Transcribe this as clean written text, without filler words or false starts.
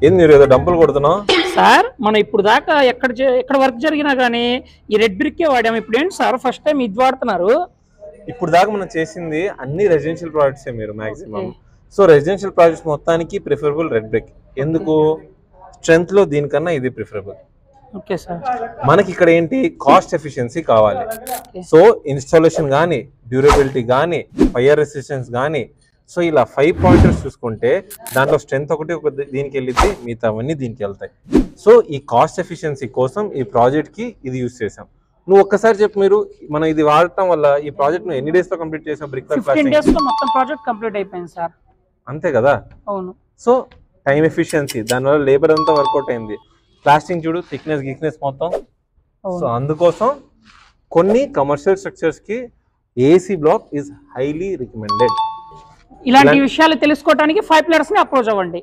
ఏంది మీరు ఏదో డంపులు కొడుతున్నావు సార్? మనం ఇప్పుడు దాకా ఎక్కడ వర్క్ జరిగినా గానీ ఈ రెడ్ బ్రిక్ వాడాము. ఇప్పుడు ఏంటి సార్ ఫస్ట్ టైం ఇది వాడుతున్నారు? ఇప్పుడు దాకా మనం చేసింది అన్ని రెసిడెన్షియల్ ప్రాజెక్ట్స్ మీరు మాక్సిమం. సో రెసిడెన్షియల్ ప్రాజెక్ట్స్ మొత్తానికి ప్రిఫరబుల్ రెడ్ బ్రిక్. ఎందుకు? స్ట్రెంత్ లో దీనికన్నా ఇది ప్రిఫరబుల్. Okay sir. మనకి ఇక్కడ ఏంటి, కాస్ట్ ఎఫిషియన్సీ కావాలి. సో ఇన్స్టాలేషన్ కానీ, డ్యూరబిలిటీ కానీ, ఫైర్ రెసిస్టెన్స్ కానీ, సో ఇలా 5 పాయింటర్స్ చూసుకుంటే దాంట్లో స్ట్రెంత్ ఒకటి దీనికి వెళ్ళిద్ది, మిగతావన్నీ దీనికి వెళ్తాయి. సో ఈ కాస్ట్ ఎఫిషియన్సీ కోసం ఈ ప్రాజెక్ట్ కి ఇది యూజ్ చేసాం. నువ్వు ఒక్కసారి చెప్పు, మీరు మనం ఇది వాడటం వల్ల ఈ ప్రాజెక్ట్ ను ఎన్ని డేస్ లో కంప్లీట్ చేసాం? బ్రిక్ 15 డేస్ లో మొత్తం ప్రాజెక్ట్ కంప్లీట్ అయిపోయింది సార్. అంతే కదా? అవును. సో టైం ఎఫిషియన్సీ, దానివల్ల లేబర్ అంతా వర్కౌట్ అయింది. ప్లాస్టింగ్ చూడు, థిక్నెస్ మొత్తం. సో అందుకోసం కొన్ని కమర్షియల్ స్ట్రక్చర్స్ కి AC block is highly recommended. ఇలాంటి విషయాలు తెలుసుకోవడానికి 5 ప్లేయర్స్ ని అప్రోచ్ అవ్వండి.